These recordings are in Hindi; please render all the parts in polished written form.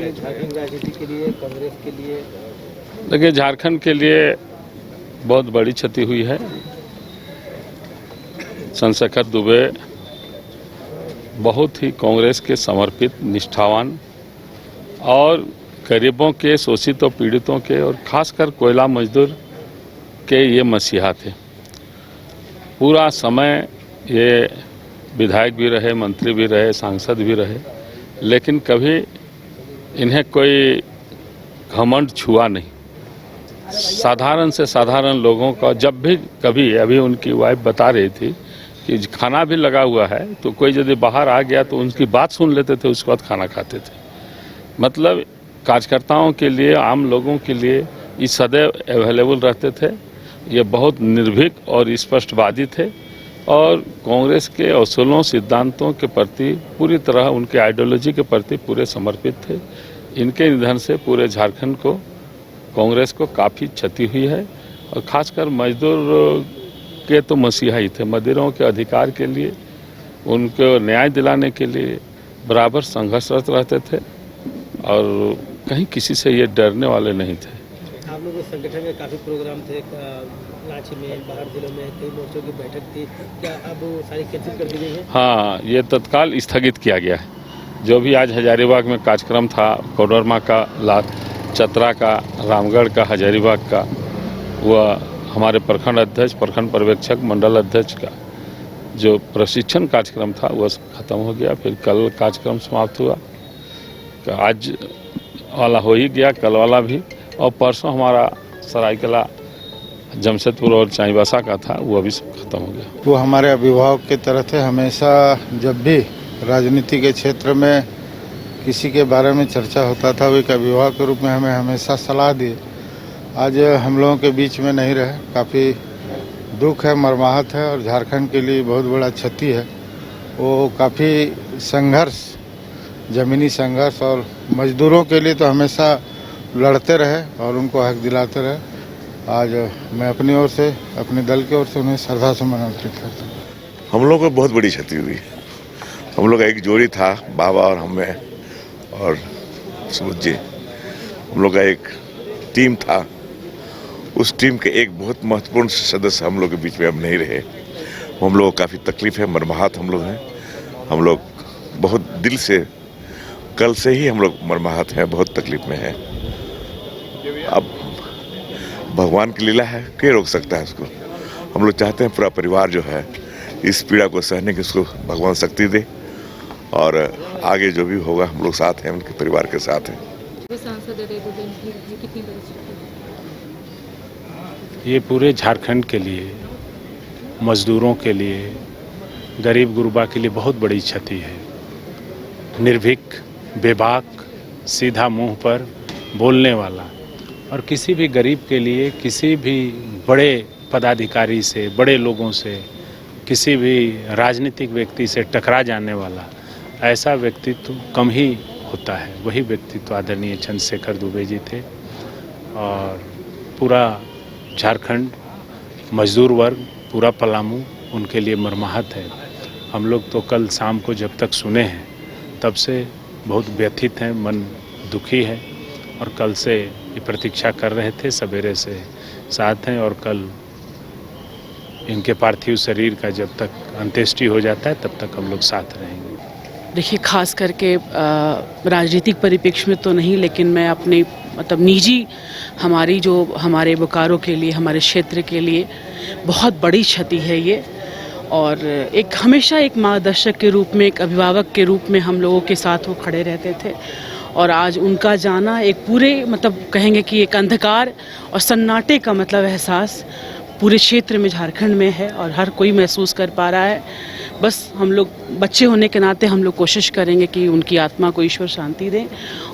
हैं झारखंड राजनीति के लिए, कांग्रेस के लिए? देखिए, झारखंड के लिए बहुत बड़ी क्षति हुई है। चंद्रशेखर दुबे बहुत ही कांग्रेस के समर्पित, निष्ठावान और गरीबों के, शोषित और पीड़ितों के और खासकर कोयला मजदूर के ये मसीहा थे। पूरा समय ये विधायक भी रहे, मंत्री भी रहे, सांसद भी रहे, लेकिन कभी इन्हें कोई घमंड छुआ नहीं। साधारण से साधारण लोगों का जब भी कभी, अभी उनकी वाइफ बता रही थी कि खाना भी लगा हुआ है तो कोई यदि बाहर आ गया तो उनकी बात सुन लेते थे, उसके बाद खाना खाते थे। मतलब कार्यकर्ताओं के लिए, आम लोगों के लिए ये सदैव अवेलेबल रहते थे। ये बहुत निर्भीक और स्पष्टवादी थे और कांग्रेस के असूलों, सिद्धांतों के प्रति पूरी तरह, उनके आइडियोलॉजी के प्रति पूरे समर्पित थे। इनके निधन से पूरे झारखंड को, कांग्रेस को काफ़ी क्षति हुई है और खासकर मजदूर के तो मसीहा ही थे। मजदूरों के अधिकार के लिए, उनको न्याय दिलाने के लिए बराबर संघर्षरत रहते थे और कहीं किसी से ये डरने वाले नहीं थे। आप लोगों के संगठन में काफ़ी प्रोग्राम थे, रांची में, बाहर जिलों में कई मोर्चों की बैठक थी, क्या अब सारी कैंसिल कर दी गई है? हाँ, ये तत्काल स्थगित किया गया है। जो भी आज हजारीबाग में कार्यक्रम था, कोडरमा का, चतरा का, रामगढ़ का, हजारीबाग का, वह हमारे प्रखंड अध्यक्ष, प्रखंड पर्यवेक्षक, मंडल अध्यक्ष का जो प्रशिक्षण कार्यक्रम था वह खत्म हो गया। फिर कल कार्यक्रम समाप्त हुआ। आज वाला हो ही गया, कल वाला भी, और परसों हमारा सरायकला, जमशेदपुर और चाईबासा का था, वो अभी सब खत्म हो गया। वो हमारे अभिभावक की तरह थे। हमेशा जब भी राजनीति के क्षेत्र में किसी के बारे में चर्चा होता था, वो एक अभिभावक के रूप में हमें हमेशा सलाह दी। आज हम लोगों के बीच में नहीं रहे, काफ़ी दुख है, मर्माहत है और झारखंड के लिए बहुत बड़ा क्षति है। वो काफ़ी संघर्ष, ज़मीनी संघर्ष और मजदूरों के लिए तो हमेशा लड़ते रहे और उनको हक दिलाते रहे। आज मैं अपनी ओर से, अपने दल की ओर से उन्हें श्रद्धासुमन अर्पित करता हूँ। हम लोग को बहुत बड़ी क्षति हुई। हम लोग का एक जोड़ी था, बाबा और हमें और सुबोध जी, हम लोग का एक टीम था। उस टीम के एक बहुत महत्वपूर्ण सदस्य हम लोग के बीच में अब नहीं रहे। हम लोग को काफ़ी तकलीफ है, मर्माहत हम लोग हैं। हम लोग बहुत दिल से, कल से ही हम लोग मर्माहत हैं, बहुत तकलीफ में हैं। अब भगवान की लीला है, क्या रोक सकता है उसको। हम लोग चाहते हैं पूरा परिवार जो है इस पीड़ा को सहने की उसको भगवान शक्ति दे और आगे जो भी होगा हम लोग साथ हैं, उनके परिवार के साथ हैं। ये पूरे झारखंड के लिए, मजदूरों के लिए, गरीब गुरबा के लिए बहुत बड़ी क्षति है। निर्भीक, बेबाक, सीधा मुंह पर बोलने वाला और किसी भी गरीब के लिए, किसी भी बड़े पदाधिकारी से, बड़े लोगों से, किसी भी राजनीतिक व्यक्ति से टकरा जाने वाला ऐसा व्यक्तित्व कम ही होता है। वही व्यक्तित्व आदरणीय चंद्रशेखर दुबे जी थे और पूरा झारखंड, मजदूर वर्ग, पूरा पलामू उनके लिए मर्माहत है। हम लोग तो कल शाम को जब तक सुने हैं तब से बहुत व्यथित हैं, मन दुखी है और कल से ये प्रतीक्षा कर रहे थे, सवेरे से साथ हैं और कल इनके पार्थिव शरीर का जब तक अंत्येष्टि हो जाता है तब तक हम लोग साथ रहेंगे। देखिए, खास करके राजनीतिक परिप्रेक्ष्य में तो नहीं, लेकिन मैं अपने निजी, हमारे बोकारो के लिए, हमारे क्षेत्र के लिए बहुत बड़ी क्षति है ये। और हमेशा एक मार्गदर्शक के रूप में, एक अभिभावक के रूप में हम लोगों के साथ वो खड़े रहते थे और आज उनका जाना एक पूरे कहेंगे कि एक अंधकार और सन्नाटे का एहसास पूरे क्षेत्र में, झारखंड में है और हर कोई महसूस कर पा रहा है। बस हम लोग बच्चे होने के नाते हम लोग कोशिश करेंगे कि उनकी आत्मा को ईश्वर शांति दें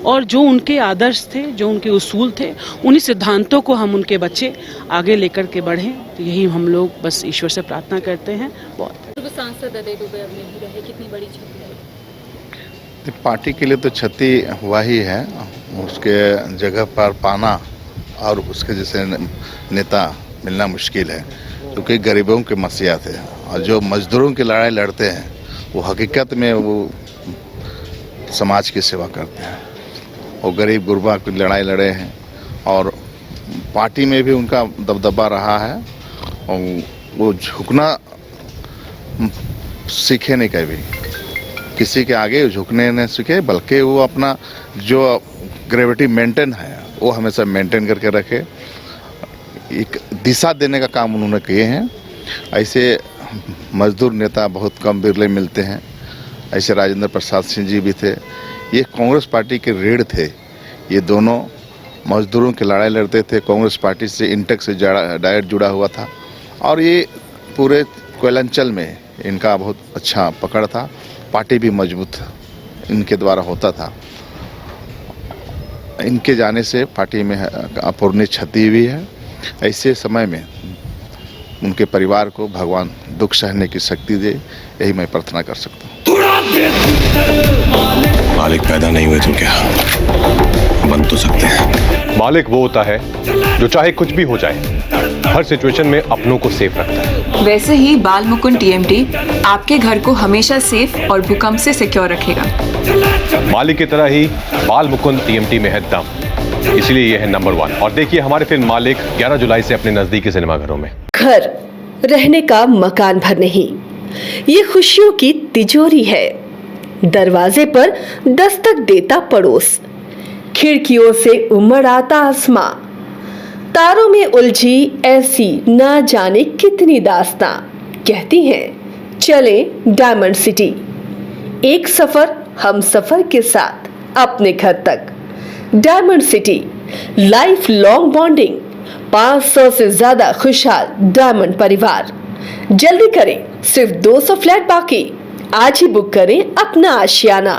और जो उनके आदर्श थे, जो उनके उसूल थे, उन्हीं सिद्धांतों को हम उनके बच्चे आगे लेकर के बढ़ें। तो यही हम लोग बस ईश्वर से प्रार्थना करते हैं। बहुत सांसद अजय दुबे अब नहीं रहे, कितनी बड़ी क्षति है? पार्टी के लिए तो क्षति हुआ ही है। उसके जगह पर पाना और उसके जैसे नेता मिलना मुश्किल है, क्योंकि गरीबों के मसीहा थे और जो मजदूरों की लड़ाई लड़ते हैं वो हकीकत में वो समाज की सेवा करते हैं। और गरीब गुरबा की लड़ाई लड़े हैं और पार्टी में भी उनका दबदबा रहा है और वो झुकना सीखे नहीं कभी, किसी के आगे झुकने नहीं सीखे, बल्कि वो अपना जो ग्रेविटी मेंटेन है वो हमेशा मेंटेन करके रखे। एक दिशा देने का काम उन्होंने किए हैं। ऐसे मजदूर नेता बहुत कम बिरले मिलते हैं। ऐसे राजेंद्र प्रसाद सिंह जी भी थे। ये कांग्रेस पार्टी के रीढ़ थे। ये दोनों मजदूरों की लड़ाई लड़ते थे। कांग्रेस पार्टी से इंटेक से डायरेक्ट जुड़ा हुआ था और ये पूरे कोयलांचल में इनका बहुत अच्छा पकड़ था। पार्टी भी मजबूत इनके द्वारा होता था। इनके जाने से पार्टी में अपूर्णीय क्षति हुई है। ऐसे समय में उनके परिवार को भगवान दुख सहने की शक्ति दे, यही मैं प्रार्थना कर सकता हूँ। मालिक पैदा नहीं हुए तो क्या, बन तो सकते हैं। मालिक वो होता है जो चाहे कुछ भी हो जाए हर सिचुएशन में अपनों को सेफ रखता है। वैसे ही बाल मुकुंद टीएमटी आपके घर को हमेशा सेफ और भूकंप से सिक्योर रखेगा। मालिक की तरह ही बाल मुकुंद टीएमटी में है दम, इसलिए ये है नंबर 1। और देखिए हमारे फिल्म मालिक 11 जुलाई से अपने नजदीकी सिनेमाघरों में। घर रहने का मकान भर नहीं, ये खुशियों की तिजोरी है। दरवाजे पर दस्तक देता पड़ोस, खिड़कियों से उमड़ आता आसमां, तारों में उलझी ऐसी ना जाने कितनी दास्तां। कहती हैं चले डायमंड सिटी, एक सफर हम सफर के साथ अपने घर तक। Diamond city, life long bonding, 500 से ज्यादा खुशहाल डायमंड परिवार। जल्दी करें, सिर्फ 200 फ्लैट बाकी। आज ही बुक करें अपना आशियाना।